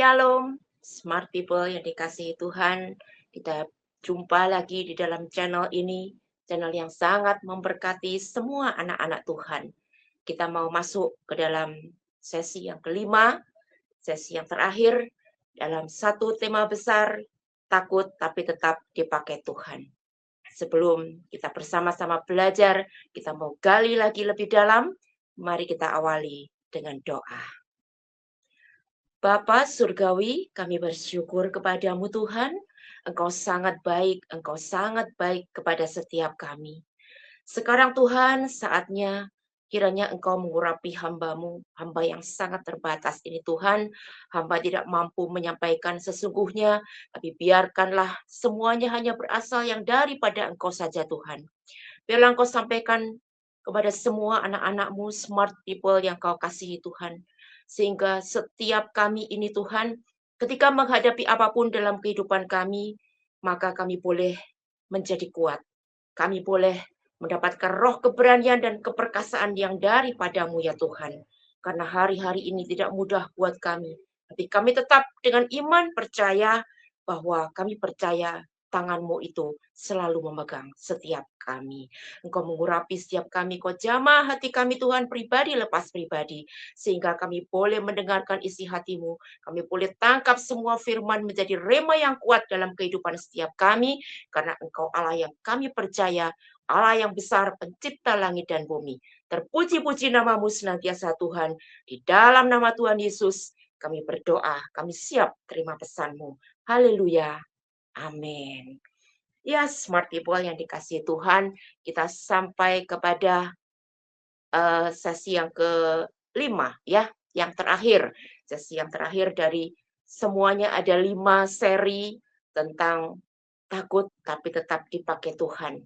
Shalom, smart people yang dikasihi Tuhan. Kita jumpa lagi di dalam channel ini, channel yang sangat memberkati semua anak-anak Tuhan. Kita mau masuk ke dalam sesi yang kelima, sesi yang terakhir, dalam satu tema besar, takut tapi tetap dipakai Tuhan. Sebelum kita bersama-sama belajar, kita mau gali lagi lebih dalam, mari kita awali dengan doa. Bapa Surgawi, kami bersyukur kepadamu Tuhan, Engkau sangat baik kepada setiap kami. Sekarang Tuhan, saatnya kiranya Engkau mengurapi hamba-Mu, hamba yang sangat terbatas ini Tuhan, hamba tidak mampu menyampaikan sesungguhnya, tapi biarkanlah semuanya hanya berasal yang daripada Engkau saja Tuhan. Biarlah Engkau sampaikan kepada semua anak-anak-Mu, smart people yang Kau kasihi Tuhan. Sehingga setiap kami ini Tuhan, ketika menghadapi apapun dalam kehidupan kami, maka kami boleh menjadi kuat. Kami boleh mendapatkan roh keberanian dan keperkasaan yang daripada-Mu ya Tuhan. Karena hari-hari ini tidak mudah buat kami. Tapi kami tetap dengan iman percaya bahwa kami percaya tangan-Mu itu selalu memegang setiap kami. Engkau mengurapi setiap kami, Kau jamah hati kami Tuhan pribadi lepas pribadi. Sehingga kami boleh mendengarkan isi hati-Mu. Kami boleh tangkap semua firman menjadi rema yang kuat dalam kehidupan setiap kami. Karena Engkau Allah yang kami percaya, Allah yang besar, pencipta langit dan bumi. Terpuji-puji nama-Mu senantiasa Tuhan. Di dalam nama Tuhan Yesus, kami berdoa, kami siap terima pesan-Mu. Haleluya. Amin. Ya, smart people yang dikasihi Tuhan, kita sampai kepada sesi yang kelima, ya, yang terakhir. Sesi yang terakhir dari semuanya ada 5 seri tentang takut tapi tetap dipakai Tuhan.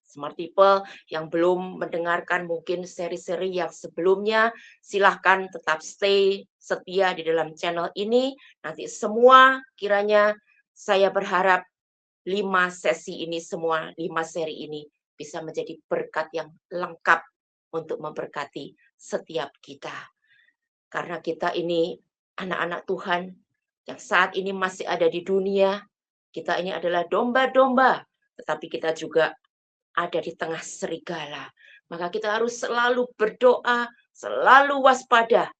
Smart people yang belum mendengarkan mungkin seri-seri yang sebelumnya, silahkan tetap stay setia di dalam channel ini. Nanti semua kiranya saya berharap 5 sesi ini semua, 5 seri ini bisa menjadi berkat yang lengkap untuk memberkati setiap kita. Karena kita ini anak-anak Tuhan yang saat ini masih ada di dunia, kita ini adalah domba-domba, tetapi kita juga ada di tengah serigala. Maka kita harus selalu berdoa, selalu waspada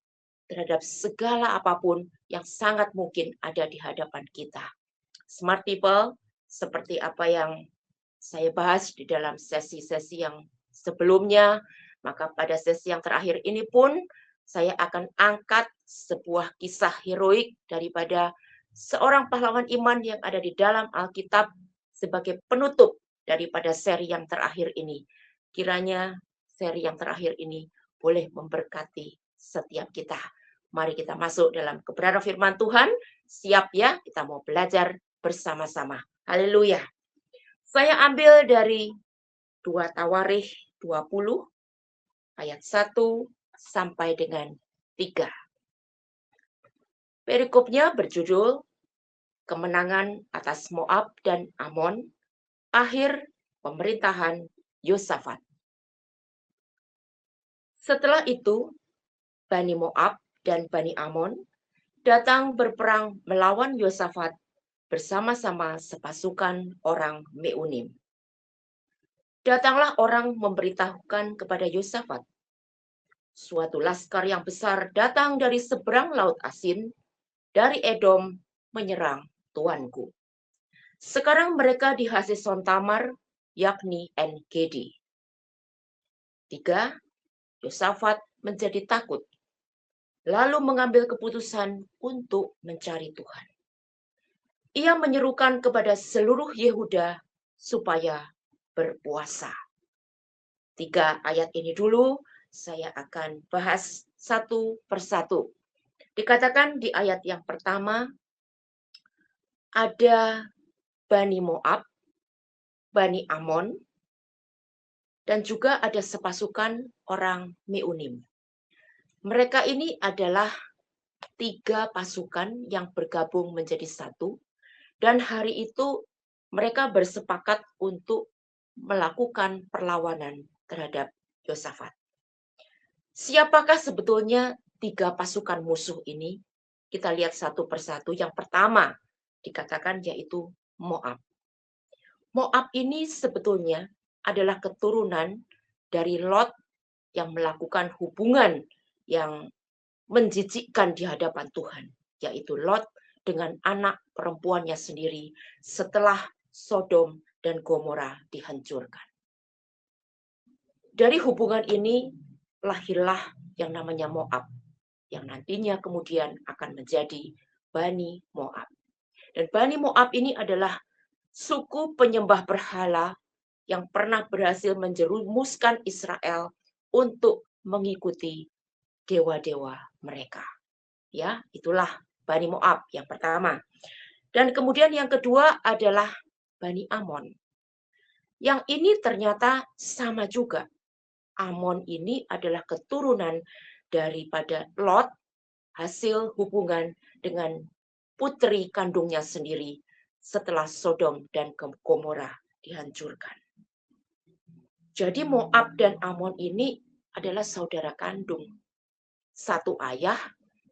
terhadap segala apapun yang sangat mungkin ada di hadapan kita. Smart people, seperti apa yang saya bahas di dalam sesi-sesi yang sebelumnya, maka pada sesi yang terakhir ini pun saya akan angkat sebuah kisah heroik daripada seorang pahlawan iman yang ada di dalam Alkitab sebagai penutup daripada seri yang terakhir ini. Kiranya seri yang terakhir ini boleh memberkati setiap kita. Mari kita masuk dalam kebenaran firman Tuhan. Siap ya, kita mau belajar bersama-sama. Haleluya. Saya ambil dari 2 Tawarikh 20 ayat 1 sampai dengan 3. Perikopnya berjudul Kemenangan atas Moab dan Amon, akhir pemerintahan Yosafat. Setelah itu, Bani Moab dan Bani Amon datang berperang melawan Yosafat bersama-sama sepasukan orang Meunim. Datanglah orang memberitahukan kepada Yosafat, suatu laskar yang besar datang dari seberang laut Asin, dari Edom, menyerang tuanku. Sekarang mereka di Haseson Tamar, yakni En-Gedi. 3. Yosafat menjadi takut, lalu mengambil keputusan untuk mencari Tuhan. Ia menyerukan kepada seluruh Yehuda supaya berpuasa. 3 ayat ini dulu saya akan bahas satu persatu. Dikatakan di ayat yang pertama, ada Bani Moab, Bani Amon, dan juga ada sepasukan orang Meunim. Mereka ini adalah 3 pasukan yang bergabung menjadi satu, dan hari itu mereka bersepakat untuk melakukan perlawanan terhadap Yosafat. Siapakah sebetulnya 3 pasukan musuh ini? Kita lihat satu persatu. Yang pertama dikatakan yaitu Moab. Moab ini sebetulnya adalah keturunan dari Lot yang melakukan hubungan yang menjijikkan di hadapan Tuhan, yaitu Lot dengan anak perempuannya sendiri setelah Sodom dan Gomora dihancurkan. Dari hubungan ini lahirlah yang namanya Moab, yang nantinya kemudian akan menjadi Bani Moab. Dan Bani Moab ini adalah suku penyembah berhala yang pernah berhasil menjerumuskan Israel untuk mengikuti dewa-dewa mereka. Ya, itulah Bani Moab yang pertama. Dan kemudian yang kedua adalah Bani Amon. Yang ini ternyata sama juga. Amon ini adalah keturunan daripada Lot, hasil hubungan dengan putri kandungnya sendiri setelah Sodom dan Gomora dihancurkan. Jadi Moab dan Amon ini adalah saudara kandung. Satu ayah,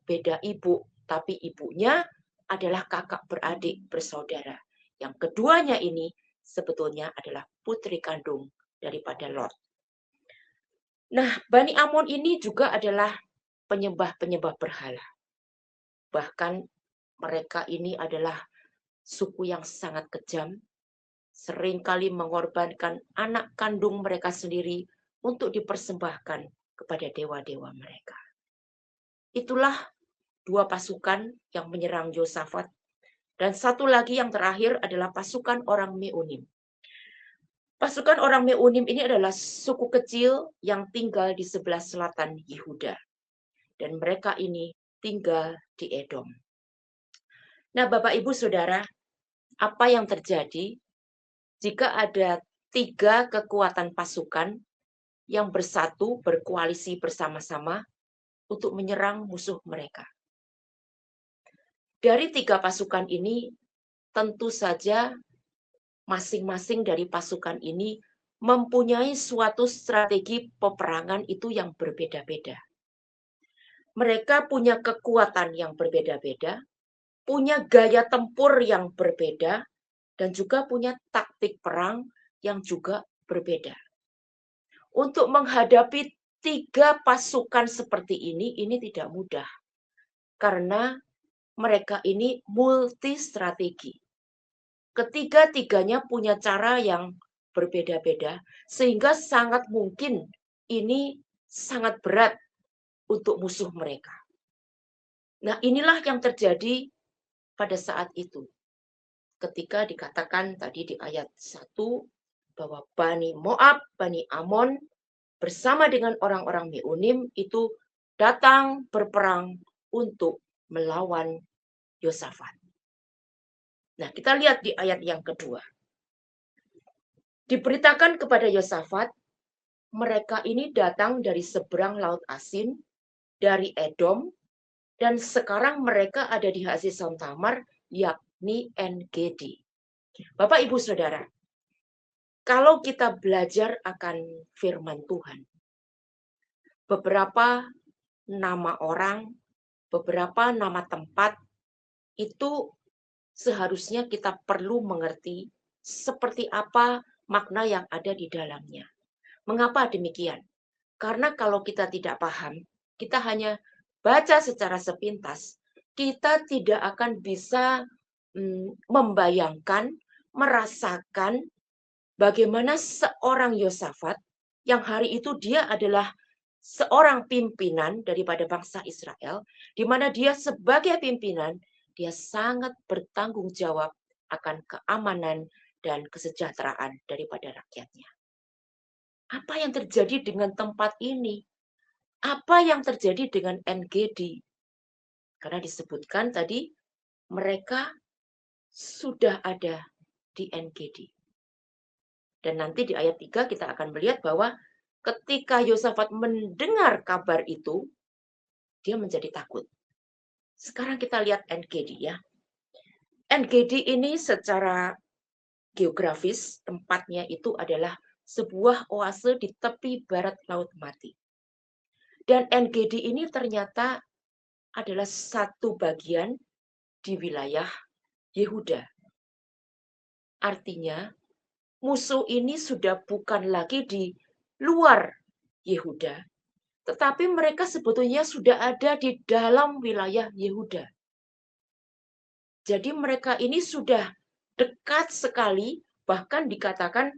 beda ibu, tapi ibunya adalah kakak beradik bersaudara. Yang keduanya ini sebetulnya adalah putri kandung daripada Lot. Nah, Bani Amon ini juga adalah penyembah-penyembah berhala. Bahkan mereka ini adalah suku yang sangat kejam, seringkali mengorbankan anak kandung mereka sendiri untuk dipersembahkan kepada dewa-dewa mereka. Itulah dua pasukan yang menyerang Yosafat. Dan satu lagi yang terakhir adalah pasukan orang Meunim. Pasukan orang Meunim ini adalah suku kecil yang tinggal di sebelah selatan Yehuda. Dan mereka ini tinggal di Edom. Nah, Bapak Ibu Saudara, apa yang terjadi jika ada 3 kekuatan pasukan yang bersatu, berkoalisi bersama-sama untuk menyerang musuh mereka? Dari 3 pasukan ini, tentu saja masing-masing dari pasukan ini mempunyai suatu strategi peperangan itu yang berbeda-beda. Mereka punya kekuatan yang berbeda-beda, punya gaya tempur yang berbeda, dan juga punya taktik perang yang juga berbeda. Untuk menghadapi 3 pasukan seperti ini tidak mudah. Karena mereka ini multi strategi. Ketiga-tiganya punya cara yang berbeda-beda, sehingga sangat mungkin ini sangat berat untuk musuh mereka. Nah, inilah yang terjadi pada saat itu. Ketika dikatakan tadi di ayat 1, bahwa Bani Moab, Bani Amon, bersama dengan orang-orang Meunim itu datang berperang untuk melawan Yosafat. Nah, kita lihat di ayat yang kedua. Diberitakan kepada Yosafat, mereka ini datang dari seberang Laut Asin, dari Edom, dan sekarang mereka ada di Hazeson Tamar, yakni En-Gedi. Bapak, Ibu, Saudara, kalau kita belajar akan firman Tuhan, beberapa nama orang, beberapa nama tempat, itu seharusnya kita perlu mengerti seperti apa makna yang ada di dalamnya. Mengapa demikian? Karena kalau kita tidak paham, kita hanya baca secara sepintas, kita tidak akan bisa membayangkan, merasakan bagaimana seorang Yosafat yang hari itu dia adalah seorang pimpinan daripada bangsa Israel, di mana dia sebagai pimpinan, dia sangat bertanggung jawab akan keamanan dan kesejahteraan daripada rakyatnya. Apa yang terjadi dengan tempat ini? Apa yang terjadi dengan En-Gedi? Karena disebutkan tadi, mereka sudah ada di En-Gedi. Dan nanti di ayat 3 kita akan melihat bahwa ketika Yosafat mendengar kabar itu, dia menjadi takut. Sekarang kita lihat En-Gedi ya. En-Gedi ini secara geografis tempatnya itu adalah sebuah oase di tepi barat Laut Mati. Dan En-Gedi ini ternyata adalah satu bagian di wilayah Yehuda. Artinya, musuh ini sudah bukan lagi di luar Yehuda, tetapi mereka sebetulnya sudah ada di dalam wilayah Yehuda. Jadi mereka ini sudah dekat sekali, bahkan dikatakan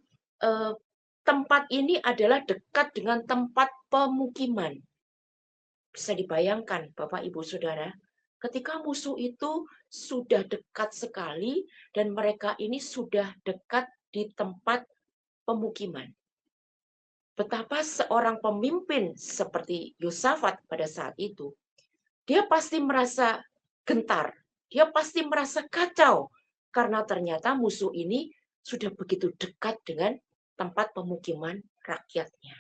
eh, tempat ini adalah dekat dengan tempat pemukiman. Bisa dibayangkan, Bapak, Ibu, Saudara, ketika musuh itu sudah dekat sekali dan mereka ini sudah dekat di tempat pemukiman. Betapa seorang pemimpin seperti Yosafat pada saat itu, dia pasti merasa gentar, dia pasti merasa kacau, karena ternyata musuh ini sudah begitu dekat dengan tempat pemukiman rakyatnya.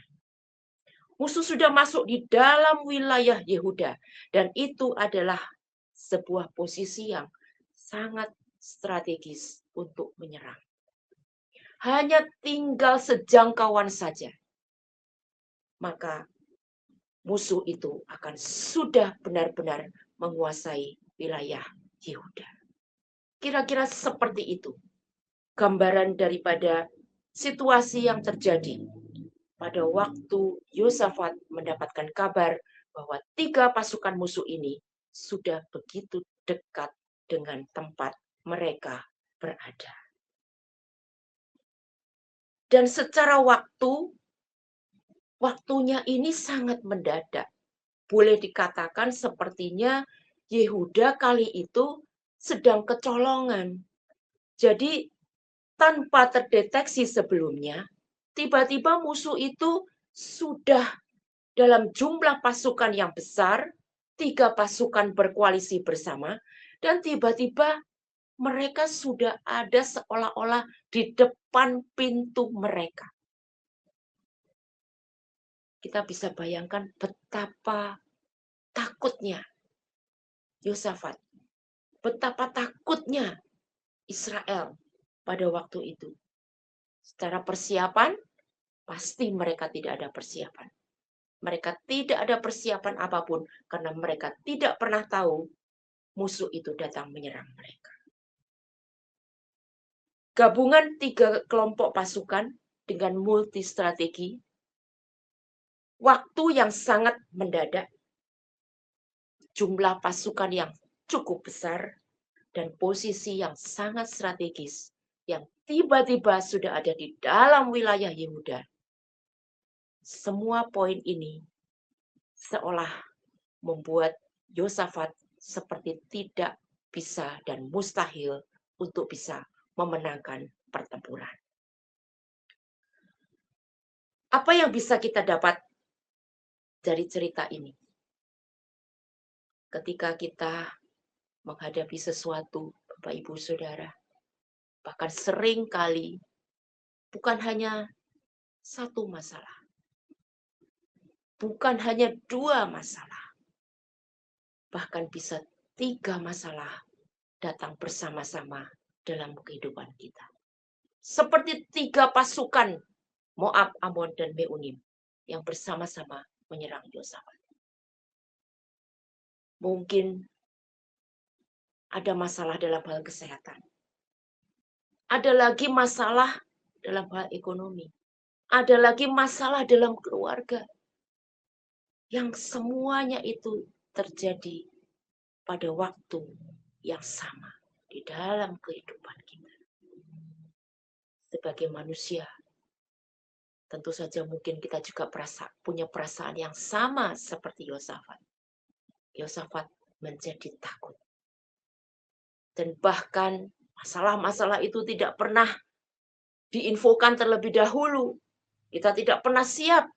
Musuh sudah masuk di dalam wilayah Yehuda, dan itu adalah sebuah posisi yang sangat strategis untuk menyerang. Hanya tinggal sejangkauan saja, maka musuh itu akan sudah benar-benar menguasai wilayah Yehuda. Kira-kira seperti itu gambaran daripada situasi yang terjadi pada waktu Yosafat mendapatkan kabar bahwa 3 pasukan musuh ini sudah begitu dekat dengan tempat mereka berada. Dan secara waktunya ini sangat mendadak. Boleh dikatakan sepertinya Yehuda kali itu sedang kecolongan. Jadi tanpa terdeteksi sebelumnya, tiba-tiba musuh itu sudah dalam jumlah pasukan yang besar, 3 pasukan berkoalisi bersama, dan tiba-tiba mereka sudah ada seolah-olah di depan pintu mereka. Kita bisa bayangkan betapa takutnya Yosafat, betapa takutnya Israel pada waktu itu. Secara persiapan, pasti mereka tidak ada persiapan. Mereka tidak ada persiapan apapun karena mereka tidak pernah tahu musuh itu datang menyerang mereka. Gabungan 3 kelompok pasukan dengan multi strategi, waktu yang sangat mendadak, jumlah pasukan yang cukup besar, dan posisi yang sangat strategis yang tiba-tiba sudah ada di dalam wilayah Yehuda. Semua poin ini seolah membuat Yosafat seperti tidak bisa dan mustahil untuk bisa memenangkan pertempuran. Apa yang bisa kita dapat dari cerita ini? Ketika kita menghadapi sesuatu, Bapak, Ibu, Saudara, bahkan sering kali bukan hanya satu masalah, bukan hanya 2 masalah, bahkan bisa 3 masalah datang bersama-sama dalam kehidupan kita. Seperti 3 pasukan Moab, Amon, dan Meunim yang bersama-sama menyerang Yosafat. Mungkin ada masalah dalam hal kesehatan. Ada lagi masalah dalam hal ekonomi. Ada lagi masalah dalam keluarga. Yang semuanya itu terjadi pada waktu yang sama di dalam kehidupan kita. Sebagai manusia, tentu saja mungkin kita juga punya perasaan yang sama seperti Yosafat. Yosafat menjadi takut. Dan bahkan masalah-masalah itu tidak pernah diinfokan terlebih dahulu. Kita tidak pernah siap.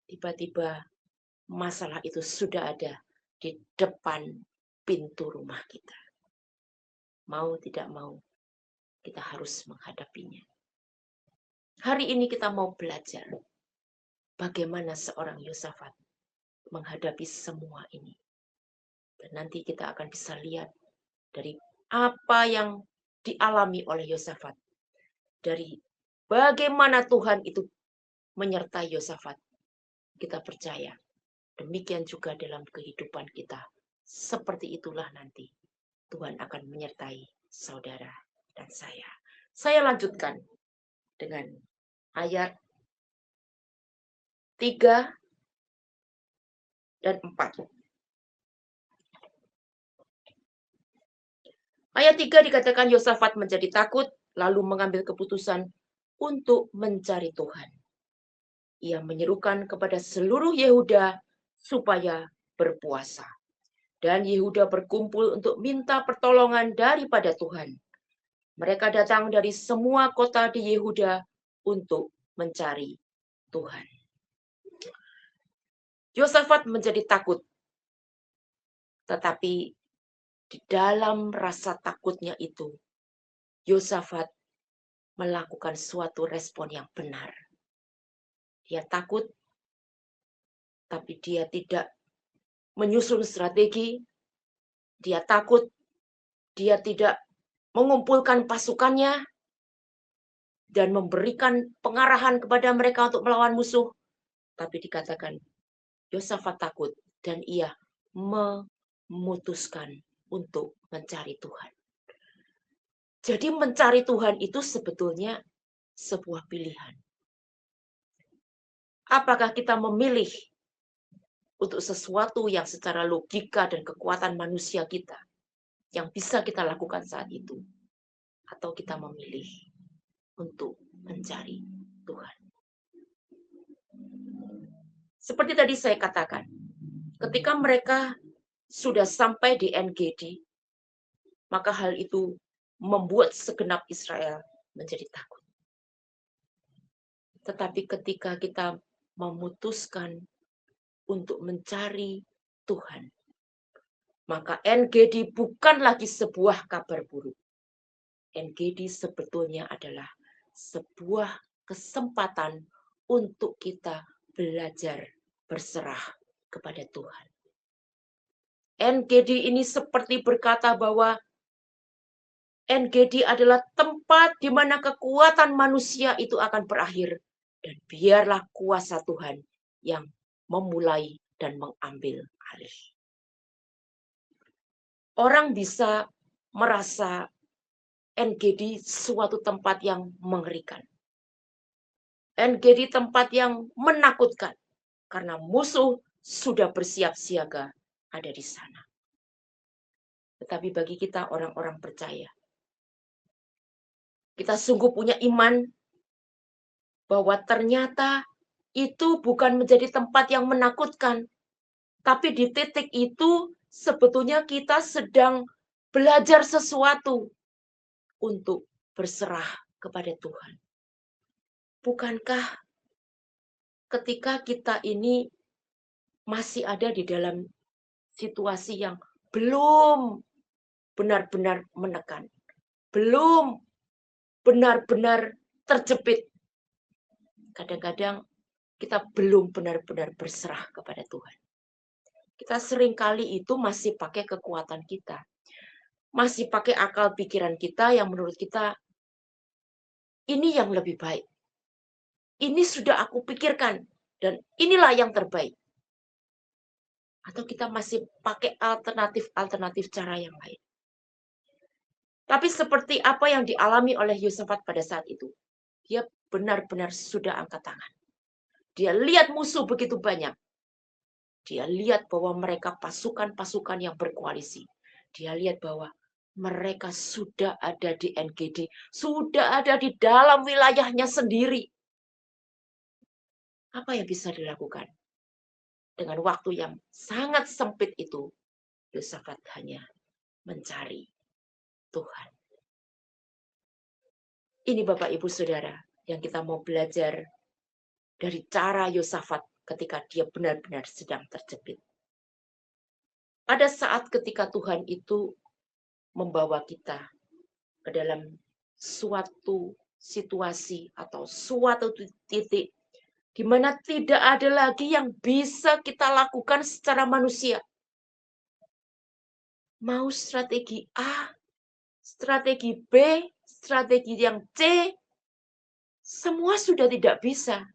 Tiba-tiba masalah itu sudah ada di depan pintu rumah kita. Mau tidak mau, kita harus menghadapinya. Hari ini kita mau belajar bagaimana seorang Yosafat menghadapi semua ini. Dan nanti kita akan bisa lihat dari apa yang dialami oleh Yosafat. Dari bagaimana Tuhan itu menyertai Yosafat. Kita percaya. Demikian juga dalam kehidupan kita. seperti itulah nanti Tuhan akan menyertai saudara dan saya. Saya lanjutkan dengan ayat 3 dan 4. Ayat 3 dikatakan Yosafat menjadi takut, lalu mengambil keputusan untuk mencari Tuhan. Ia menyerukan kepada seluruh Yehuda supaya berpuasa. Dan Yehuda berkumpul untuk minta pertolongan daripada Tuhan. Mereka datang dari semua kota di Yehuda untuk mencari Tuhan. Yosafat menjadi takut. Tetapi di dalam rasa takutnya itu, Yosafat melakukan suatu respon yang benar. Dia takut, tapi dia tidak menyusun strategi. Dia takut, dia tidak mengumpulkan pasukannya dan memberikan pengarahan kepada mereka untuk melawan musuh. Tapi dikatakan, Yosafat takut dan ia memutuskan untuk mencari Tuhan. Jadi mencari Tuhan itu sebetulnya sebuah pilihan. Apakah kita memilih untuk sesuatu yang secara logika dan kekuatan manusia kita yang bisa kita lakukan saat itu, atau kita memilih untuk mencari Tuhan. Seperti tadi saya katakan, ketika mereka sudah sampai di En-Gedi, maka hal itu membuat segenap Israel menjadi takut. Tetapi ketika kita memutuskan untuk mencari Tuhan, maka En-Gedi bukan lagi sebuah kabar buruk. En-Gedi sebetulnya adalah sebuah kesempatan untuk kita belajar berserah kepada Tuhan. En-Gedi ini seperti berkata bahwa En-Gedi adalah tempat di mana kekuatan manusia itu akan berakhir. Dan biarlah kuasa Tuhan yang memulai dan mengambil alih. Orang bisa merasa En-Gedi suatu tempat yang mengerikan. En-Gedi tempat yang menakutkan. Karena musuh sudah bersiap siaga ada di sana. Tetapi bagi kita orang-orang percaya, kita sungguh punya iman bahwa ternyata itu bukan menjadi tempat yang menakutkan. Tapi di titik itu sebetulnya kita sedang belajar sesuatu untuk berserah kepada Tuhan. Bukankah ketika kita ini masih ada di dalam situasi yang belum benar-benar menekan, belum benar-benar terjepit, kadang-kadang kita belum benar-benar berserah kepada Tuhan. Kita seringkali itu masih pakai kekuatan kita. Masih pakai akal pikiran kita yang menurut kita, ini yang lebih baik. Ini sudah aku pikirkan, dan inilah yang terbaik. Atau kita masih pakai alternatif-alternatif cara yang lain. Tapi seperti apa yang dialami oleh Yosafat pada saat itu. Dia benar-benar sudah angkat tangan. Dia lihat musuh begitu banyak. Dia lihat bahwa mereka pasukan-pasukan yang berkoalisi. Dia lihat bahwa mereka sudah ada di En-Gedi, sudah ada di dalam wilayahnya sendiri. Apa yang bisa dilakukan? Dengan waktu yang sangat sempit itu, Yosafat hanya mencari Tuhan. Ini Bapak Ibu Saudara yang kita mau belajar dari cara Yosafat ketika dia benar-benar sedang terjepit. Ada saat ketika Tuhan itu membawa kita ke dalam suatu situasi atau suatu titik di mana tidak ada lagi yang bisa kita lakukan secara manusia. Mau strategi A, strategi B, strategi yang C, semua sudah tidak bisa.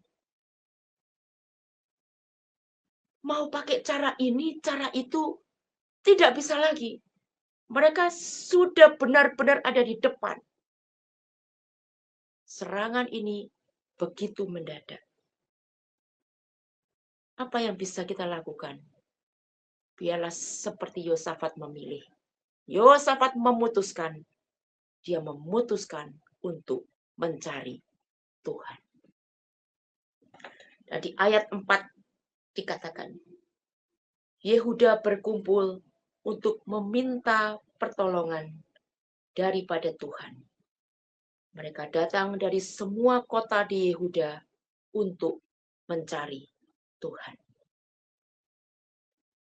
Mau pakai cara ini, cara itu, Tidak bisa lagi. Mereka sudah benar-benar ada di depan. Serangan ini begitu mendadak. Apa yang bisa kita lakukan? Biarlah seperti Yosafat memilih. Yosafat memutuskan. Dia memutuskan untuk mencari Tuhan. Dan di ayat 4 dikatakan, Yehuda berkumpul untuk meminta pertolongan daripada Tuhan. Mereka datang dari semua kota di Yehuda untuk mencari Tuhan.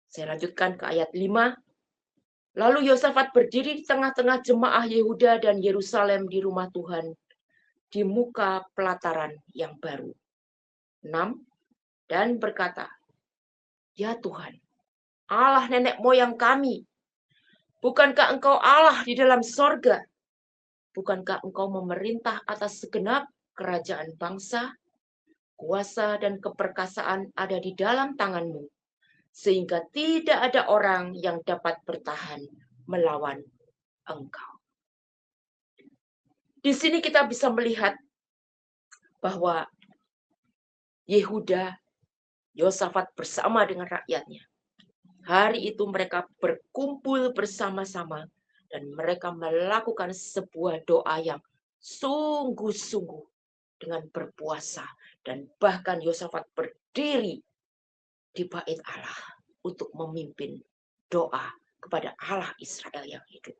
Saya lanjutkan ke ayat 5. Lalu Yosafat berdiri di tengah-tengah jemaah Yehuda dan Yerusalem di rumah Tuhan, di muka pelataran yang baru. 6. Dan berkata, Ya Tuhan, Allah nenek moyang kami, bukankah Engkau Allah di dalam sorga? Bukankah Engkau memerintah atas segenap kerajaan bangsa? Kuasa dan keperkasaan ada di dalam tangan-Mu, sehingga tidak ada orang yang dapat bertahan melawan Engkau. Di sini kita bisa melihat bahwa Yehuda, Yosafat bersama dengan rakyatnya. Hari itu mereka berkumpul bersama-sama dan mereka melakukan sebuah doa yang sungguh-sungguh dengan berpuasa. Dan bahkan Yosafat berdiri di bait Allah untuk memimpin doa kepada Allah Israel yang hidup.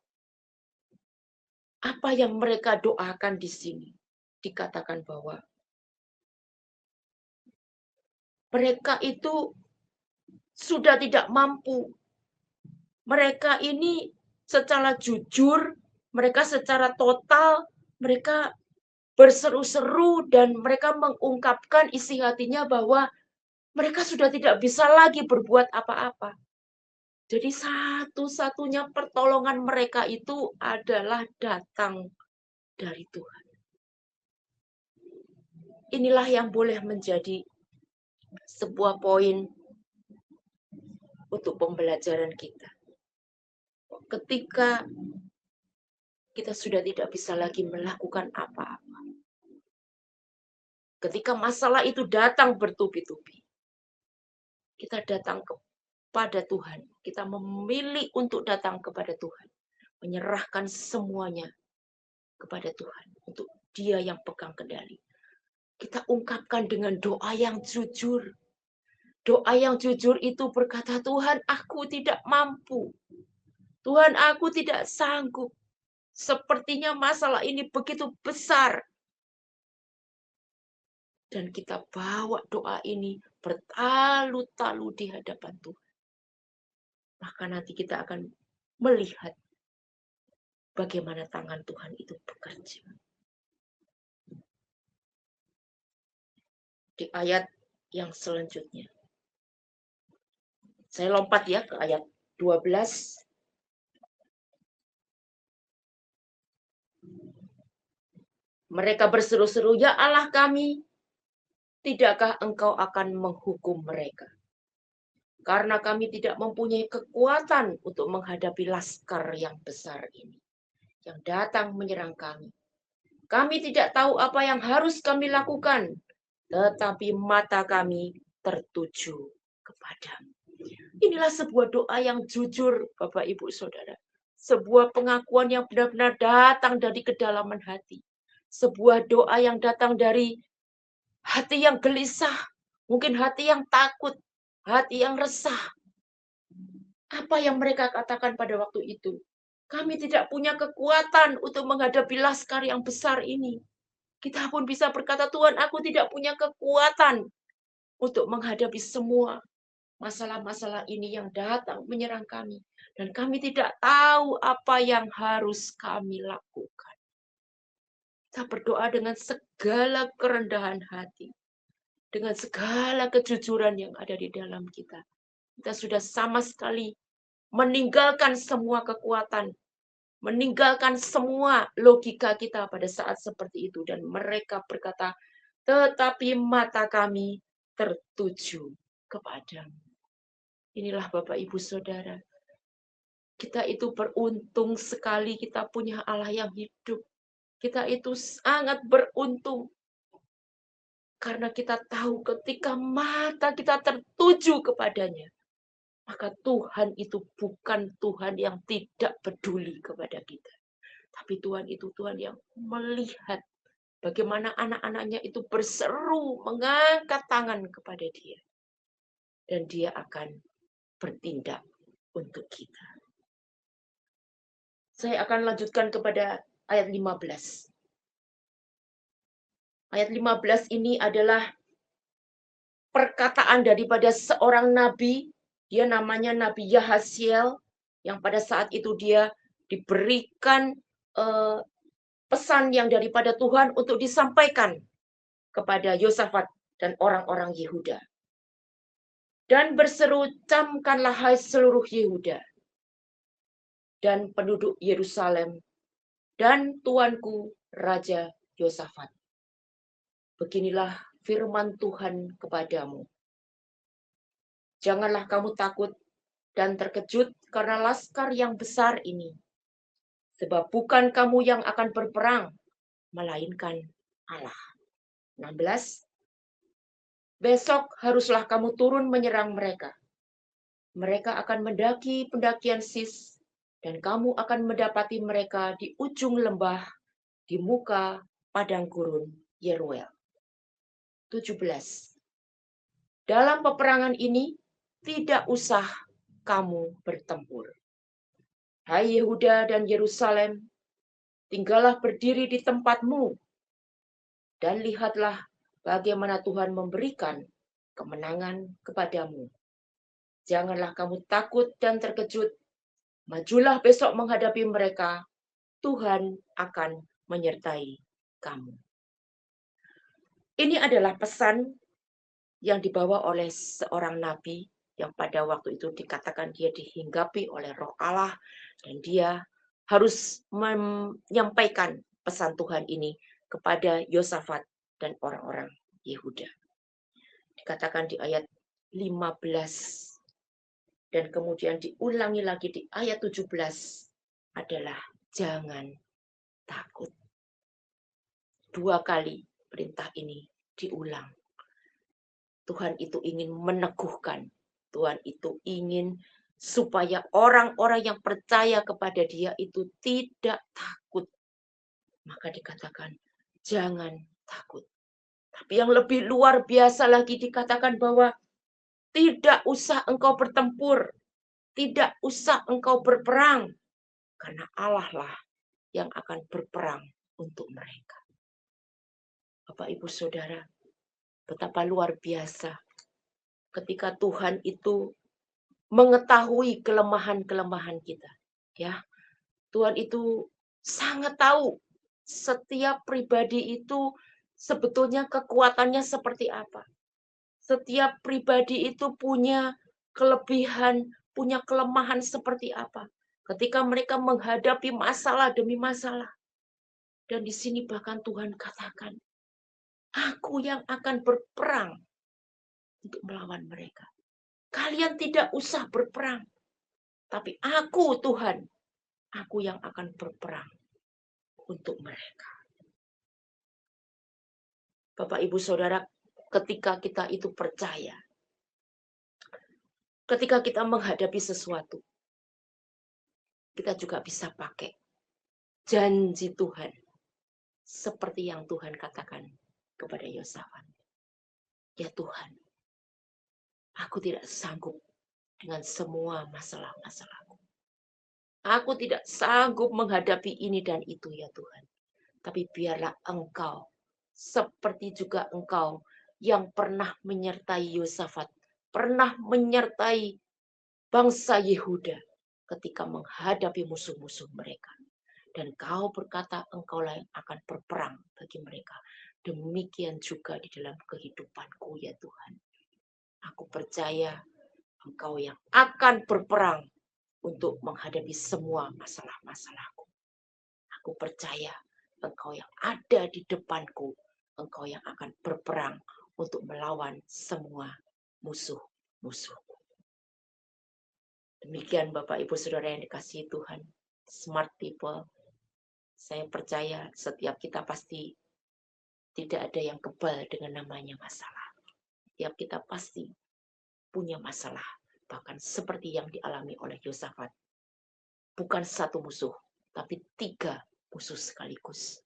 Apa yang mereka doakan di sini? Dikatakan bahwa mereka itu sudah tidak mampu. Mereka ini secara jujur, mereka secara total, mereka berseru-seru dan mereka mengungkapkan isi hatinya bahwa mereka sudah tidak bisa lagi berbuat apa-apa. Jadi satu-satunya pertolongan mereka itu adalah datang dari Tuhan. Inilah yang boleh menjadi sebuah poin untuk pembelajaran kita. Ketika kita sudah tidak bisa lagi melakukan apa-apa. Ketika masalah itu datang bertubi-tubi. Kita datang kepada Tuhan. Kita memilih untuk datang kepada Tuhan. Menyerahkan semuanya kepada Tuhan. Untuk Dia yang pegang kendali. Kita ungkapkan dengan doa yang jujur. Doa yang jujur itu berkata, Tuhan, aku tidak mampu. Tuhan, aku tidak sanggup. Sepertinya masalah ini begitu besar. Dan kita bawa doa ini bertalu-talu di hadapan Tuhan. Maka nanti kita akan melihat bagaimana tangan Tuhan itu bekerja. Di ayat yang selanjutnya. Saya lompat ya ke ayat 12. Mereka berseru-seru, ya Allah kami, tidakkah Engkau akan menghukum mereka? Karena kami tidak mempunyai kekuatan untuk menghadapi laskar yang besar ini, yang datang menyerang kami. Kami tidak tahu apa yang harus kami lakukan, tetapi mata kami tertuju kepadamu. Inilah sebuah doa yang jujur, Bapak, Ibu, Saudara. Sebuah pengakuan yang benar-benar datang dari kedalaman hati. Sebuah doa yang datang dari hati yang gelisah, mungkin hati yang takut, hati yang resah. Apa yang mereka katakan pada waktu itu? Kami tidak punya kekuatan untuk menghadapi laskar yang besar ini. Kita pun bisa berkata, Tuhan, aku tidak punya kekuatan untuk menghadapi semua masalah-masalah ini yang datang menyerang kami. Dan kami tidak tahu apa yang harus kami lakukan. Kita berdoa dengan segala kerendahan hati. Dengan segala kejujuran yang ada di dalam kita. Kita sudah sama sekali meninggalkan semua kekuatan. Meninggalkan semua logika kita pada saat seperti itu. Dan mereka berkata, tetapi mata kami tertuju kepadamu. Inilah Bapak Ibu Saudara. Kita itu beruntung sekali kita punya Allah yang hidup. Kita itu sangat beruntung. Karena kita tahu ketika mata kita tertuju kepadanya, maka Tuhan itu bukan Tuhan yang tidak peduli kepada kita. Tapi Tuhan itu Tuhan yang melihat bagaimana anak-anaknya itu berseru, mengangkat tangan kepada dia. Dan dia akan bertindak untuk kita. Saya akan lanjutkan kepada ayat 15. Ayat 15 ini adalah perkataan daripada seorang nabi, dia namanya Nabi Yahasiel, yang pada saat itu dia diberikan pesan yang daripada Tuhan untuk disampaikan kepada Yosafat dan orang-orang Yehuda. Dan berseru, camkanlah hai seluruh Yehuda dan penduduk Yerusalem dan tuanku Raja Yosafat. Beginilah firman Tuhan kepadamu. Janganlah kamu takut dan terkejut karena laskar yang besar ini. Sebab bukan kamu yang akan berperang, melainkan Allah. 16. Besok haruslah kamu turun menyerang mereka. Mereka akan mendaki pendakian Sis, dan kamu akan mendapati mereka di ujung lembah, di muka padang gurun Yeruel. 17. Dalam peperangan ini, tidak usah kamu bertempur. Hai Yehuda dan Yerusalem, tinggallah berdiri di tempatmu, dan lihatlah bagaimana Tuhan memberikan kemenangan kepadamu. Janganlah kamu takut dan terkejut. Majulah besok menghadapi mereka. Tuhan akan menyertai kamu. Ini adalah pesan yang dibawa oleh seorang nabi yang pada waktu itu dikatakan dia dihinggapi oleh Roh Allah, dan dia harus menyampaikan pesan Tuhan ini kepada Yosafat dan orang-orang Yehuda. Dikatakan di ayat 15 dan kemudian diulangi lagi di ayat 17 adalah jangan takut. 2 kali perintah ini diulang. Tuhan itu ingin meneguhkan. Tuhan itu ingin supaya orang-orang yang percaya kepada dia itu tidak takut. Maka dikatakan, jangan takut. Tapi yang lebih luar biasa lagi dikatakan bahwa tidak usah engkau bertempur. Tidak usah engkau berperang. Karena Allah lah yang akan berperang untuk mereka. Bapak, Ibu, Saudara, betapa luar biasa ketika Tuhan itu mengetahui kelemahan-kelemahan kita. Ya, Tuhan itu sangat tahu setiap pribadi itu sebetulnya kekuatannya seperti apa. Setiap pribadi itu punya kelebihan, punya kelemahan seperti apa. Ketika mereka menghadapi masalah demi masalah. Dan di sini bahkan Tuhan katakan, aku yang akan berperang untuk melawan mereka. Kalian tidak usah berperang. Tapi aku Tuhan, aku yang akan berperang untuk mereka. Bapak, Ibu, Saudara, ketika kita itu percaya, ketika kita menghadapi sesuatu, kita juga bisa pakai janji Tuhan. Seperti yang Tuhan katakan kepada Yosafat. Ya Tuhan, aku tidak sanggup dengan semua masalah-masalahku. Aku tidak sanggup menghadapi ini dan itu ya Tuhan. Tapi biarlah Engkau, seperti juga Engkau yang pernah menyertai Yosafat, pernah menyertai bangsa Yehuda ketika menghadapi musuh-musuh mereka. Dan kau berkata engkaulah yang akan berperang bagi mereka. Demikian juga di dalam kehidupanku ya Tuhan. Aku percaya engkau yang akan berperang untuk menghadapi semua masalah-masalahku. Aku percaya engkau yang ada di depanku. Engkau yang akan berperang untuk melawan semua musuh-musuhku. Demikian Bapak Ibu Saudara yang dikasihi Tuhan. Smart people, saya percaya setiap kita pasti tidak ada yang kebal dengan namanya masalah. Setiap kita pasti punya masalah. Bahkan seperti yang dialami oleh Yosafat. Bukan satu musuh, tapi 3 musuh sekaligus.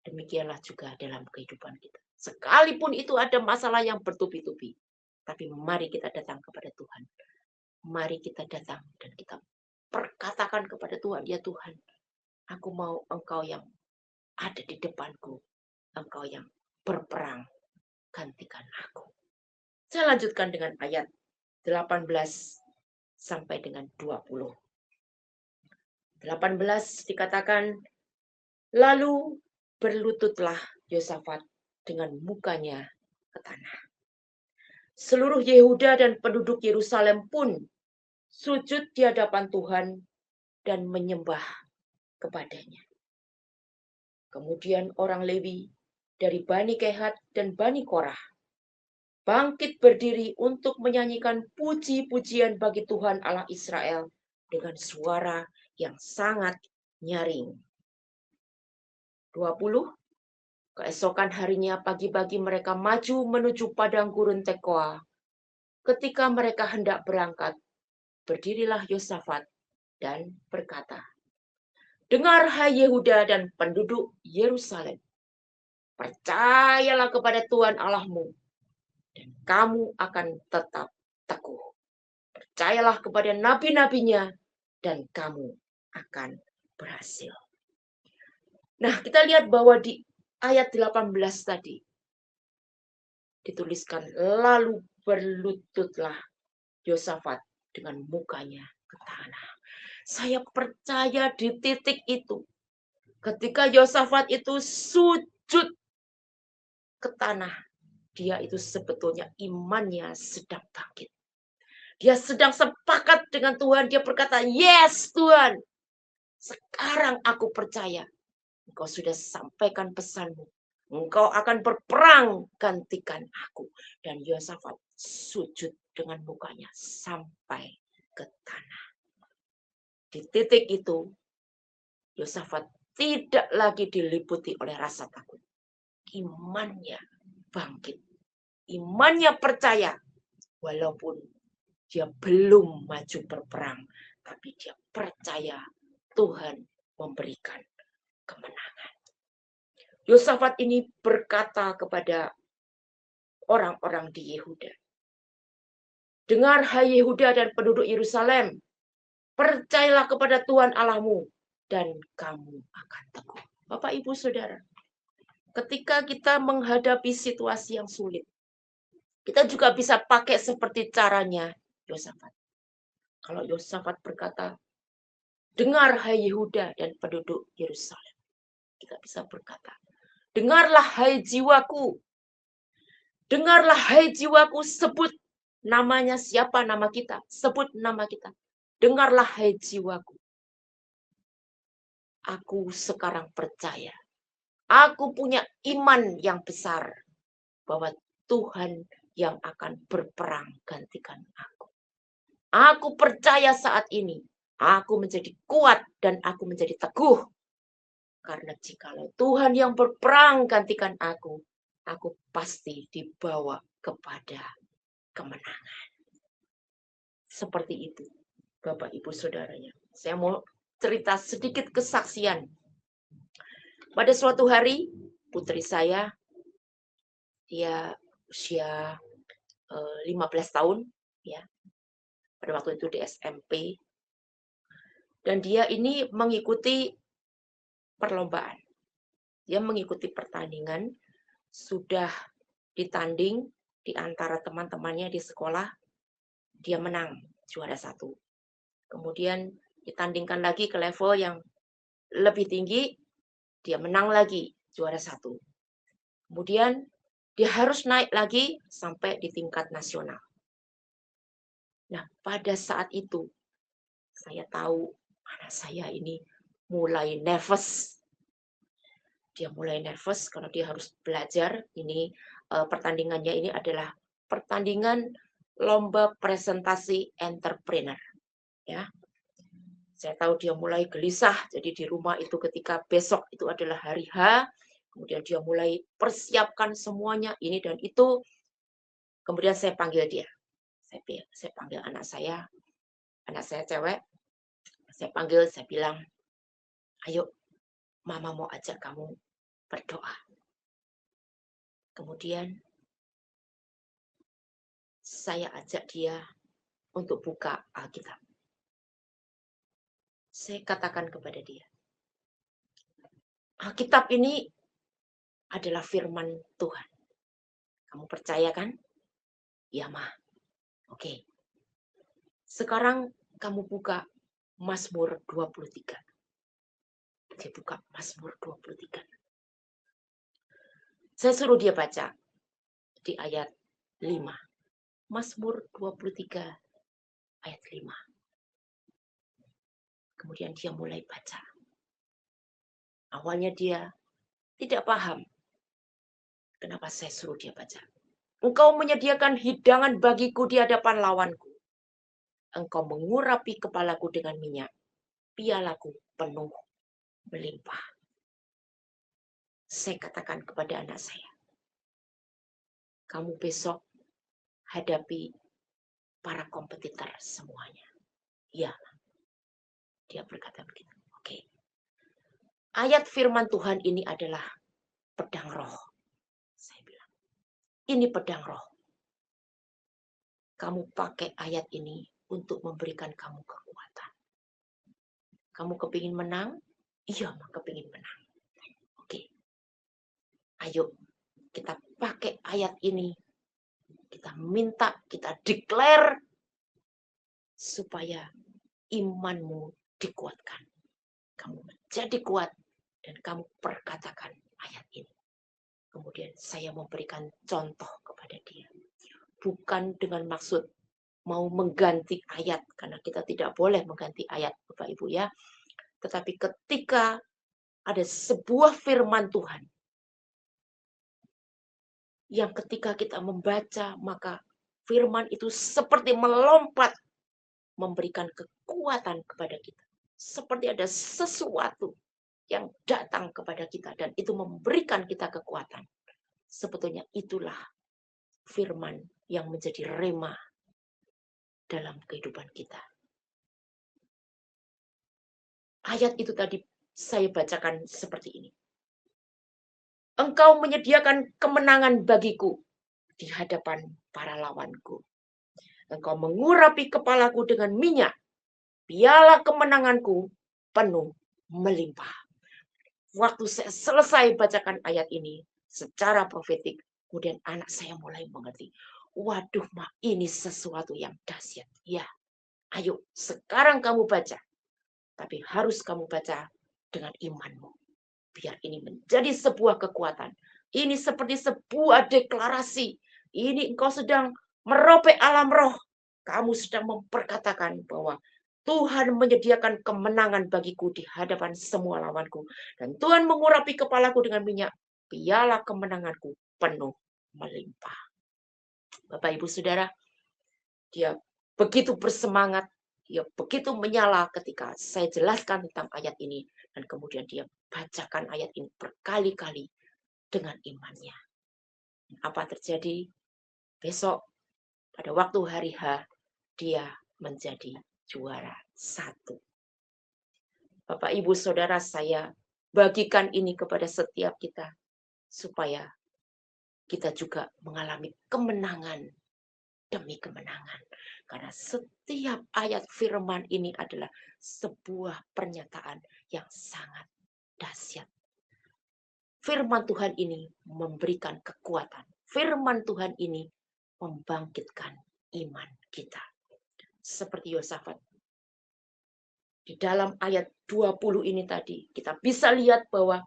Demikianlah juga dalam kehidupan kita. Sekalipun itu ada masalah yang bertubi-tubi. Tapi mari kita datang kepada Tuhan. Mari kita datang dan kita perkatakan kepada Tuhan, ya Tuhan, aku mau Engkau yang ada di depanku. Engkau yang berperang, gantikan aku. Saya lanjutkan dengan ayat 18 sampai dengan 20. 18 dikatakan, lalu berlututlah Yosafat dengan mukanya ke tanah. Seluruh Yehuda dan penduduk Yerusalem pun sujud di hadapan Tuhan dan menyembah kepadanya. Kemudian orang Lewi dari Bani Kehat dan Bani Korah bangkit berdiri untuk menyanyikan puji-pujian bagi Tuhan Allah Israel dengan suara yang sangat nyaring. 20. Keesokan harinya pagi-pagi mereka maju menuju padang gurun Tekoa. Ketika mereka hendak berangkat, berdirilah Yosafat dan berkata, dengar hai Yehuda dan penduduk Yerusalem, percayalah kepada Tuhan Allahmu, dan kamu akan tetap teguh. Percayalah kepada nabi-nabinya, dan kamu akan berhasil. Nah, kita lihat bahwa di ayat 18 tadi, dituliskan, lalu berlututlah Yosafat dengan mukanya ke tanah. Saya percaya di titik itu, ketika Yosafat itu sujud ke tanah, dia itu sebetulnya imannya sedang bangkit. Dia sedang sepakat dengan Tuhan. Dia berkata, yes Tuhan, sekarang aku percaya. Engkau sudah sampaikan pesanmu. Engkau akan berperang, gantikan aku. Dan Yosafat sujud dengan mukanya sampai ke tanah. Di titik itu, Yosafat tidak lagi diliputi oleh rasa takut. Imannya bangkit. Imannya percaya. Walaupun dia belum maju berperang, tapi dia percaya Tuhan memberikan kemenangan. Yosafat ini berkata kepada orang-orang di Yehuda, dengar hai Yehuda dan penduduk Yerusalem, percayalah kepada Tuhan Allahmu, dan kamu akan teguh. Bapak, Ibu, Saudara, ketika kita menghadapi situasi yang sulit, kita juga bisa pakai seperti caranya Yosafat. Kalau Yosafat berkata, dengar hai Yehuda dan penduduk Yerusalem. Kita bisa berkata, dengarlah hai jiwaku. Dengarlah hai jiwaku, sebut namanya siapa nama kita. Sebut nama kita. Dengarlah hai jiwaku. Aku sekarang percaya. Aku punya iman yang besar bahwa Tuhan yang akan berperang gantikan aku. Aku percaya saat ini aku menjadi kuat dan aku menjadi teguh. Karena jikalau Tuhan yang berperang gantikan aku pasti dibawa kepada kemenangan. Seperti itu, Bapak Ibu Saudaranya. Saya mau cerita sedikit kesaksian. Pada suatu hari, putri saya, dia usia 15 tahun, ya. Pada waktu itu di SMP. Dan dia ini mengikuti perlombaan. Dia mengikuti pertandingan, sudah ditanding di antara teman-temannya di sekolah, dia menang, juara 1. Kemudian ditandingkan lagi ke level yang lebih tinggi, dia menang lagi, juara 1. Kemudian dia harus naik lagi sampai di tingkat nasional. Nah, pada saat itu, saya tahu anak saya ini mulai nervous. Dia mulai nervous karena dia harus belajar. Ini pertandingannya ini adalah pertandingan lomba presentasi entrepreneur. Ya, saya tahu dia mulai gelisah, jadi di rumah itu ketika besok itu adalah hari H, kemudian dia mulai persiapkan semuanya, ini dan itu, kemudian saya panggil dia. Saya panggil anak saya cewek, saya panggil, saya bilang, "Ayo, mama mau ajak kamu berdoa." Kemudian saya ajak dia untuk buka Alkitab. Saya katakan kepada dia, Alkitab ini adalah firman Tuhan. Kamu percaya kan? Ya, Ma. Oke. Sekarang kamu buka Mazmur 23. Dia buka Mazmur 23. Saya suruh dia baca di ayat 5. Mazmur 23 ayat 5. Kemudian dia mulai baca. Awalnya dia tidak paham kenapa saya suruh dia baca. Engkau menyediakan hidangan bagiku di hadapan lawanku. Engkau mengurapi kepalaku dengan minyak. Pialaku penuh melimpah. Saya katakan kepada anak saya, kamu besok hadapi para kompetitor semuanya. Ya, dia berkata begitu. Oke. Ayat firman Tuhan ini adalah pedang roh. Saya bilang, ini pedang roh. Kamu pakai ayat ini untuk memberikan kamu kekuatan. Kamu kepingin menang? Iya, kepingin menang. Oke. Ayo, kita pakai ayat ini. Kita minta, kita declare supaya imanmu dikuatkan. Kamu menjadi kuat dan kamu perkatakan ayat ini. Kemudian saya memberikan contoh kepada dia. Bukan dengan maksud mau mengganti ayat, karena kita tidak boleh mengganti ayat, Bapak Ibu ya. Tetapi ketika ada sebuah firman Tuhan, yang ketika kita membaca, maka firman itu seperti melompat, memberikan kekuatan kepada kita. Seperti ada sesuatu yang datang kepada kita, dan itu memberikan kita kekuatan. Sebetulnya itulah firman yang menjadi rema dalam kehidupan kita. Ayat itu tadi saya bacakan seperti ini. Engkau menyediakan kemenangan bagiku di hadapan para lawanku. Engkau mengurapi kepalaku dengan minyak. Piala kemenanganku penuh melimpah. Waktu saya selesai bacakan ayat ini secara profetik, kemudian anak saya mulai mengerti. Waduh, Ma, ini sesuatu yang dahsyat. Ya, ayo sekarang kamu baca. Tapi harus kamu baca dengan imanmu. Biar ini menjadi sebuah kekuatan. Ini seperti sebuah deklarasi. Ini engkau sedang merobek alam roh. Kamu sedang memperkatakan bahwa Tuhan menyediakan kemenangan bagiku di hadapan semua lawanku. Dan Tuhan mengurapi kepalaku dengan minyak. Piala kemenanganku penuh melimpah. Bapak, Ibu, Saudara, dia begitu bersemangat, dia begitu menyala ketika saya jelaskan tentang ayat ini. Dan kemudian dia bacakan ayat ini berkali-kali dengan imannya. Apa terjadi? Besok pada waktu hari H, dia menjadi juara 1. Bapak, Ibu, Saudara, saya bagikan ini kepada setiap kita supaya kita juga mengalami kemenangan demi kemenangan. Karena setiap ayat firman ini adalah sebuah pernyataan yang sangat dahsyat. Firman Tuhan ini memberikan kekuatan. Firman Tuhan ini membangkitkan iman kita. Seperti Yosafat. Di dalam ayat 20 ini tadi, kita bisa lihat bahwa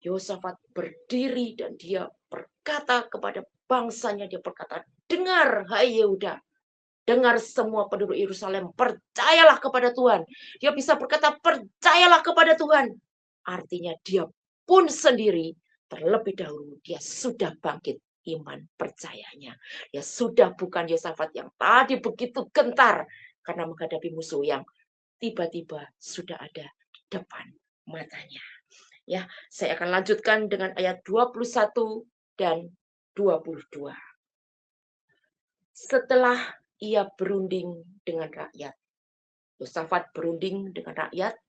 Yosafat berdiri dan dia berkata kepada bangsanya, dia berkata, dengar hai Yehuda, dengar semua penduduk Yerusalem, percayalah kepada Tuhan. Dia bisa berkata, percayalah kepada Tuhan. Artinya dia pun sendiri, terlebih dahulu, dia sudah bangkit iman percayanya. Dia sudah bukan Yosafat yang tadi begitu gentar karena menghadapi musuh yang tiba-tiba sudah ada di depan matanya. Ya, saya akan lanjutkan dengan ayat 21 dan 22. Setelah ia berunding dengan rakyat, Yosafat berunding dengan rakyat,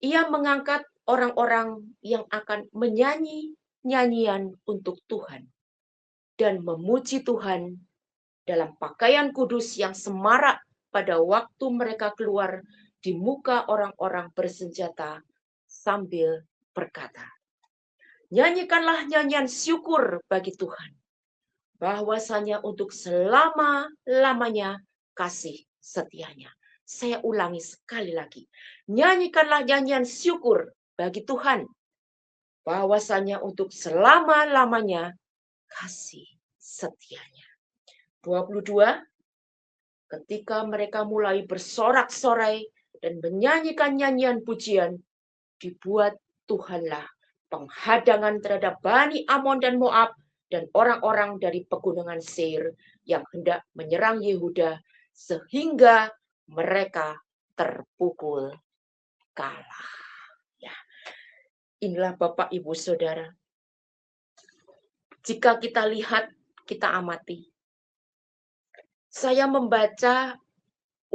ia mengangkat orang-orang yang akan menyanyi nyanyian untuk Tuhan dan memuji Tuhan dalam pakaian kudus yang semarak pada waktu mereka keluar di muka orang-orang bersenjata sambil berkata, "Nyanyikanlah nyanyian syukur bagi Tuhan, bahwasanya untuk selama-lamanya kasih setianya." Saya ulangi sekali lagi. Nyanyikanlah nyanyian syukur bagi Tuhan, bahwasanya untuk selama-lamanya kasih setianya. 22, ketika mereka mulai bersorak-sorai dan menyanyikan nyanyian pujian, dibuat Tuhanlah penghadangan terhadap Bani Amon dan Moab dan orang-orang dari pegunungan Seir yang hendak menyerang Yehuda, sehingga mereka terpukul kalah. Ya, inilah Bapak Ibu Saudara. Jika kita lihat, kita amati. Saya membaca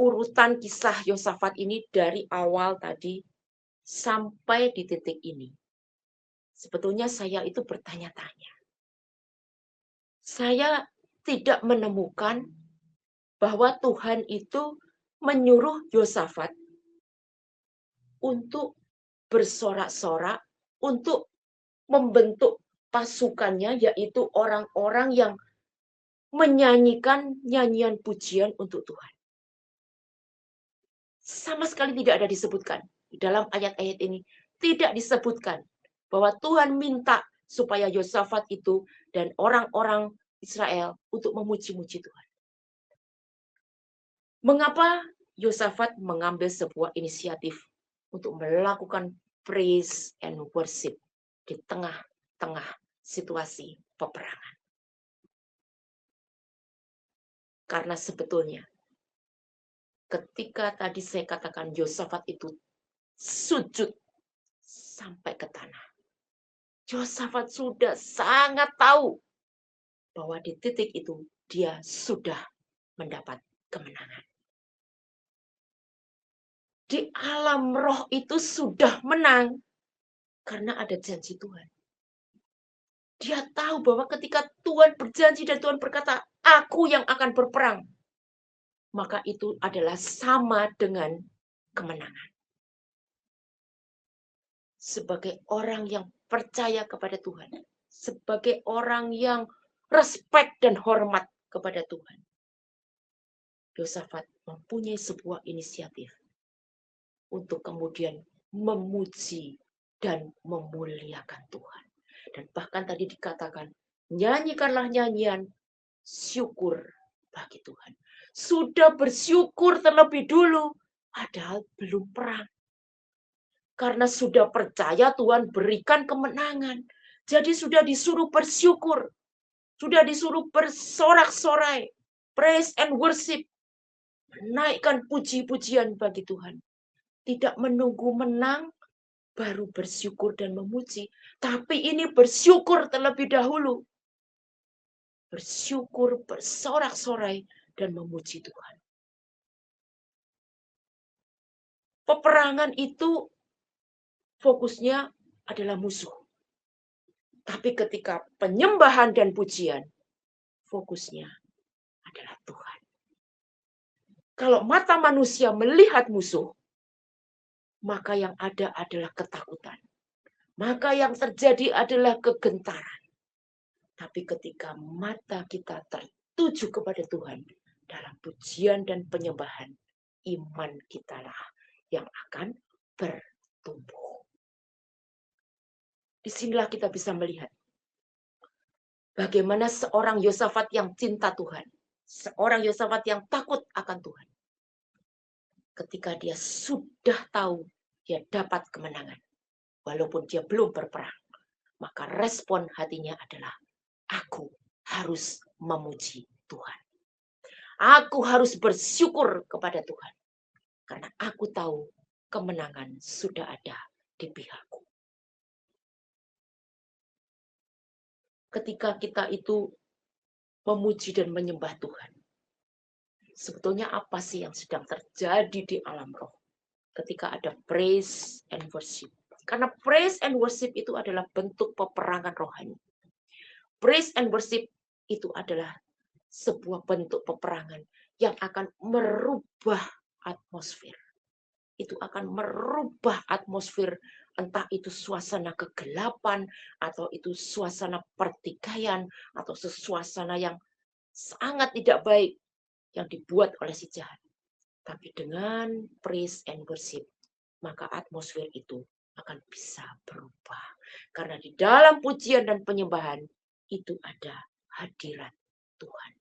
urutan kisah Yosafat ini dari awal tadi sampai di titik ini. Sebetulnya saya itu bertanya-tanya. Saya tidak menemukan bahwa Tuhan itu menyuruh Yosafat untuk bersorak-sorak, untuk membentuk pasukannya, yaitu orang-orang yang menyanyikan nyanyian pujian untuk Tuhan. Sama sekali tidak ada disebutkan di dalam ayat-ayat ini. Tidak disebutkan bahwa Tuhan minta supaya Yosafat itu dan orang-orang Israel untuk memuji-muji Tuhan. Mengapa Yosafat mengambil sebuah inisiatif untuk melakukan praise and worship di tengah-tengah situasi peperangan? Karena sebetulnya ketika tadi saya katakan Yosafat itu sujud sampai ke tanah, Yosafat sudah sangat tahu bahwa di titik itu dia sudah mendapat kemenangan. Di alam roh itu sudah menang karena ada janji Tuhan. Dia tahu bahwa ketika Tuhan berjanji dan Tuhan berkata, "Aku yang akan berperang," maka itu adalah sama dengan kemenangan. Sebagai orang yang percaya kepada Tuhan, sebagai orang yang respect dan hormat kepada Tuhan, Yosafat mempunyai sebuah inisiatif untuk kemudian memuji dan memuliakan Tuhan. Dan bahkan tadi dikatakan, nyanyikanlah nyanyian syukur bagi Tuhan. Sudah bersyukur terlebih dulu, padahal belum perang. Karena sudah percaya Tuhan berikan kemenangan. Jadi sudah disuruh bersyukur. Sudah disuruh bersorak-sorai. Praise and worship. Menaikkan puji-pujian bagi Tuhan. Tidak menunggu menang, baru bersyukur dan memuji. Tapi ini bersyukur terlebih dahulu. Bersyukur, bersorak-sorai, dan memuji Tuhan. Peperangan itu fokusnya adalah musuh. Tapi ketika penyembahan dan pujian, fokusnya adalah Tuhan. Kalau mata manusia melihat musuh, maka yang ada adalah ketakutan. Maka yang terjadi adalah kegentaran. Tapi ketika mata kita tertuju kepada Tuhan dalam pujian dan penyembahan, iman kitalah yang akan bertumbuh. Disinilah kita bisa melihat bagaimana seorang Yosafat yang cinta Tuhan, seorang Yosafat yang takut akan Tuhan, ketika dia sudah tahu dia dapat kemenangan, walaupun dia belum berperang, maka respon hatinya adalah, aku harus memuji Tuhan. Aku harus bersyukur kepada Tuhan. Karena aku tahu kemenangan sudah ada di pihakku. Ketika kita itu memuji dan menyembah Tuhan, sebetulnya apa sih yang sedang terjadi di alam roh? Ketika ada praise and worship. Karena praise and worship itu adalah bentuk peperangan rohani. Praise and worship itu adalah sebuah bentuk peperangan yang akan merubah atmosfer. Itu akan merubah atmosfer, entah itu suasana kegelapan, atau itu suasana pertikaian, atau suasana yang sangat tidak baik yang dibuat oleh si jahat. Tapi dengan praise and worship, maka atmosfer itu akan bisa berubah. Karena di dalam pujian dan penyembahan, itu ada hadirat Tuhan.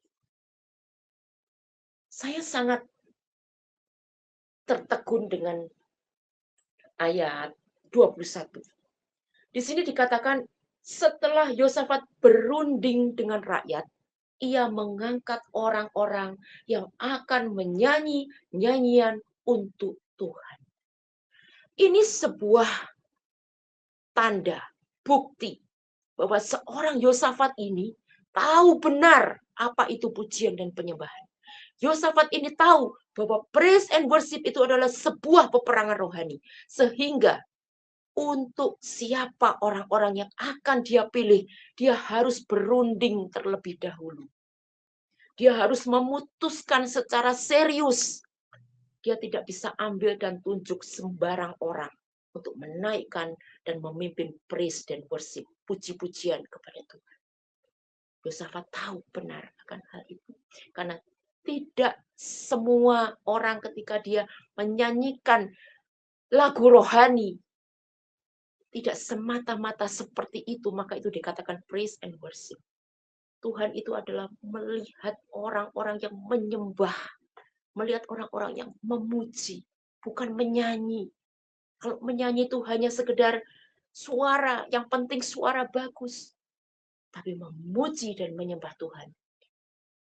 Saya sangat tertegun dengan ayat 21. Di sini dikatakan, setelah Yosafat berunding dengan rakyat, ia mengangkat orang-orang yang akan menyanyi nyanyian untuk Tuhan. Ini sebuah tanda, bukti bahwa seorang Yosafat ini tahu benar apa itu pujian dan penyembahan. Yosafat ini tahu bahwa praise and worship itu adalah sebuah peperangan rohani. Sehingga untuk siapa orang-orang yang akan dia pilih, dia harus berunding terlebih dahulu. Dia harus memutuskan secara serius. Dia tidak bisa ambil dan tunjuk sembarang orang untuk menaikkan dan memimpin praise dan worship, puji-pujian kepada Tuhan. Yosafat tahu benar akan hal itu. Karena tidak semua orang ketika dia menyanyikan lagu rohani, tidak semata-mata seperti itu, maka itu dikatakan praise and worship. Tuhan itu adalah melihat orang-orang yang menyembah, melihat orang-orang yang memuji, bukan menyanyi. Kalau menyanyi itu hanya sekedar suara, yang penting suara bagus. Tapi memuji dan menyembah Tuhan,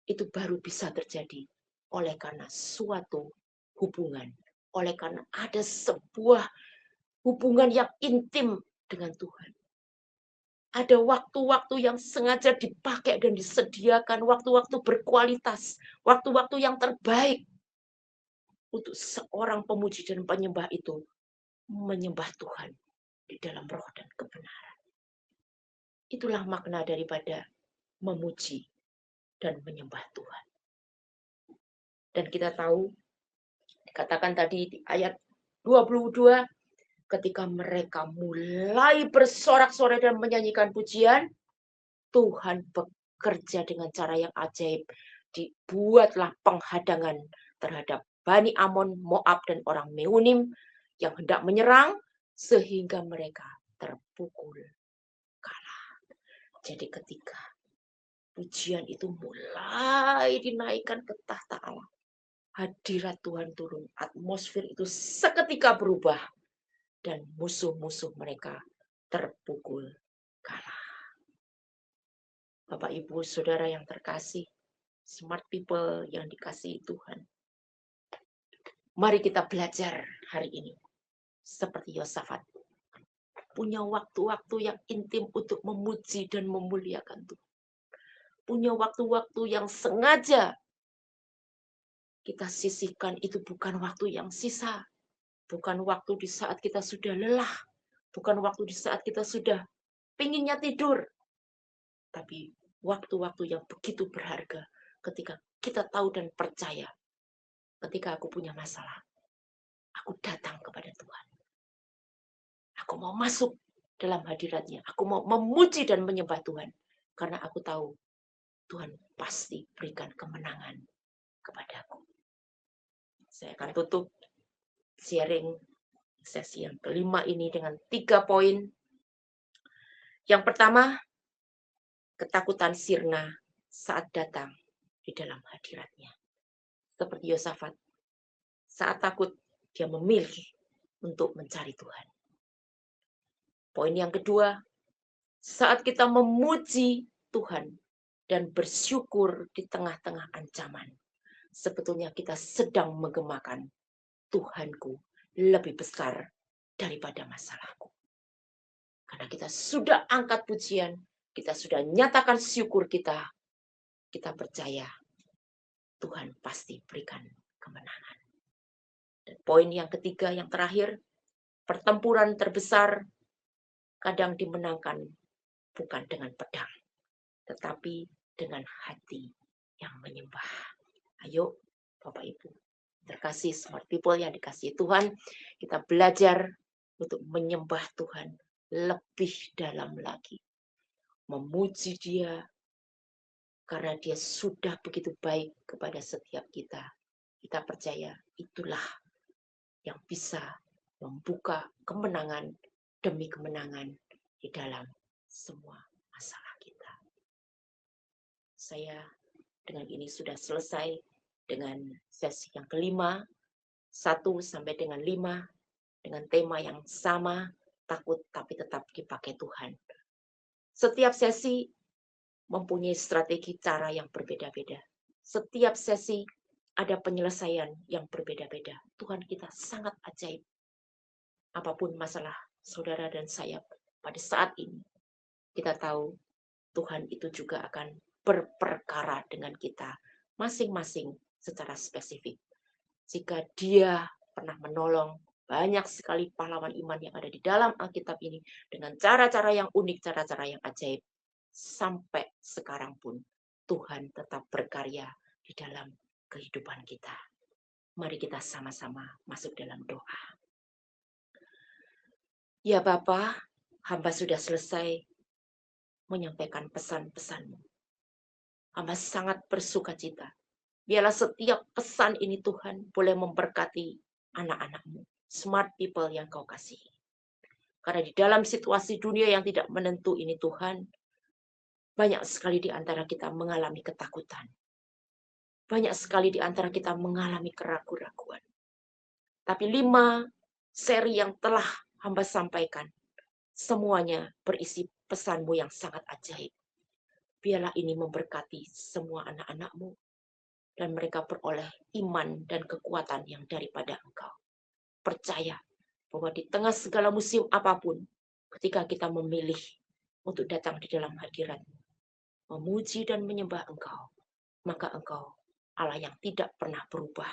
itu baru bisa terjadi oleh karena suatu hubungan. Oleh karena ada sebuah hubungan yang intim dengan Tuhan. Ada waktu-waktu yang sengaja dipakai dan disediakan, waktu-waktu berkualitas, waktu-waktu yang terbaik untuk seorang pemuji dan penyembah itu menyembah Tuhan di dalam roh dan kebenaran. Itulah makna daripada memuji dan menyembah Tuhan. Dan kita tahu, dikatakan tadi di ayat 22, ketika mereka mulai bersorak-sorai dan menyanyikan pujian, Tuhan bekerja dengan cara yang ajaib. Dibuatlah penghadangan terhadap Bani Amon, Moab, dan orang Meunim yang hendak menyerang, sehingga mereka terpukul kalah. Jadi ketika pujian itu mulai dinaikkan ke tahta Allah, hadirat Tuhan turun, atmosfer itu seketika berubah, dan musuh-musuh mereka terpukul kalah. Bapak, Ibu, Saudara yang terkasih, smart people yang dikasihi Tuhan. Mari kita belajar hari ini seperti Yosafat. Punya waktu-waktu yang intim untuk memuji dan memuliakan Tuhan. Punya waktu-waktu yang sengaja kita sisihkan, itu bukan waktu yang sisa. Bukan waktu di saat kita sudah lelah. Bukan waktu di saat kita sudah pinginnya tidur. Tapi waktu-waktu yang begitu berharga ketika kita tahu dan percaya. Ketika aku punya masalah, aku datang kepada Tuhan. Aku mau masuk dalam hadiratnya. Aku mau memuji dan menyembah Tuhan. Karena aku tahu Tuhan pasti berikan kemenangan kepadaku. Saya akan tutup sharing sesi yang kelima ini dengan 3 poin. Yang pertama, ketakutan sirna saat datang di dalam hadiratnya. Seperti Yosafat, saat takut dia memilih untuk mencari Tuhan. Poin yang kedua, saat kita memuji Tuhan dan bersyukur di tengah-tengah ancaman, sebetulnya kita sedang menggemakan Tuhanku lebih besar daripada masalahku. Karena kita sudah angkat pujian, kita sudah nyatakan syukur kita percaya Tuhan pasti berikan kemenangan. Dan poin yang ketiga, yang terakhir, pertempuran terbesar kadang dimenangkan bukan dengan pedang, tetapi dengan hati yang menyembah. Ayo, Bapak Ibu, terkasih smart people yang dikasihi Tuhan, kita belajar untuk menyembah Tuhan lebih dalam lagi. Memuji Dia, karena Dia sudah begitu baik kepada setiap kita. Kita percaya itulah yang bisa membuka kemenangan demi kemenangan di dalam semua masalah kita. Saya dengan ini sudah selesai dengan sesi yang kelima, 1 sampai dengan 5, dengan tema yang sama, takut tapi tetap dipakai Tuhan. Setiap sesi mempunyai strategi cara yang berbeda-beda. Setiap sesi ada penyelesaian yang berbeda-beda. Tuhan kita sangat ajaib. Apapun masalah saudara dan saya pada saat ini, kita tahu Tuhan itu juga akan berperkara dengan kita masing-masing secara spesifik. Jika Dia pernah menolong banyak sekali pahlawan iman yang ada di dalam Alkitab ini dengan cara-cara yang unik, cara-cara yang ajaib, sampai sekarang pun Tuhan tetap berkarya di dalam kehidupan kita. Mari kita sama-sama masuk dalam doa. Ya Bapa, hamba sudah selesai menyampaikan pesan-pesan-Mu. Hamba sangat bersukacita. Biarlah setiap pesan ini Tuhan boleh memberkati anak-anak-Mu, smart people yang Kau kasihi. Karena di dalam situasi dunia yang tidak menentu ini Tuhan, banyak sekali di antara kita mengalami ketakutan. Banyak sekali di antara kita mengalami keraguan-raguan. Tapi 5 seri yang telah hamba sampaikan, semuanya berisi pesan-Mu yang sangat ajaib. Biarlah ini memberkati semua anak-anak-Mu, dan mereka beroleh iman dan kekuatan yang daripada Engkau. Percaya bahwa di tengah segala musim apapun, ketika kita memilih untuk datang di dalam hadirat, memuji dan menyembah Engkau, maka Engkau Allah yang tidak pernah berubah,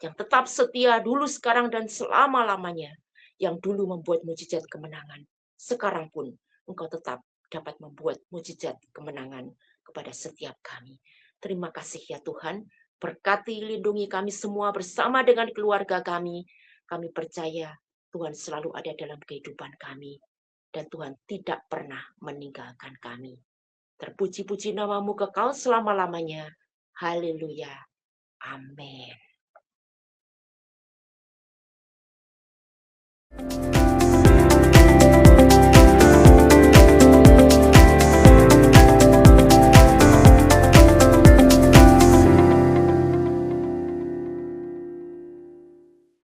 yang tetap setia dulu, sekarang, dan selama-lamanya, yang dulu membuat mujizat kemenangan, sekarang pun Engkau tetap dapat membuat mujizat kemenangan kepada setiap kami. Terima kasih ya Tuhan, berkati, lindungi kami semua bersama dengan keluarga kami. Kami percaya Tuhan selalu ada dalam kehidupan kami, dan Tuhan tidak pernah meninggalkan kami. Terpuji-puji nama-Mu kekal selama-lamanya. Haleluya. Amin.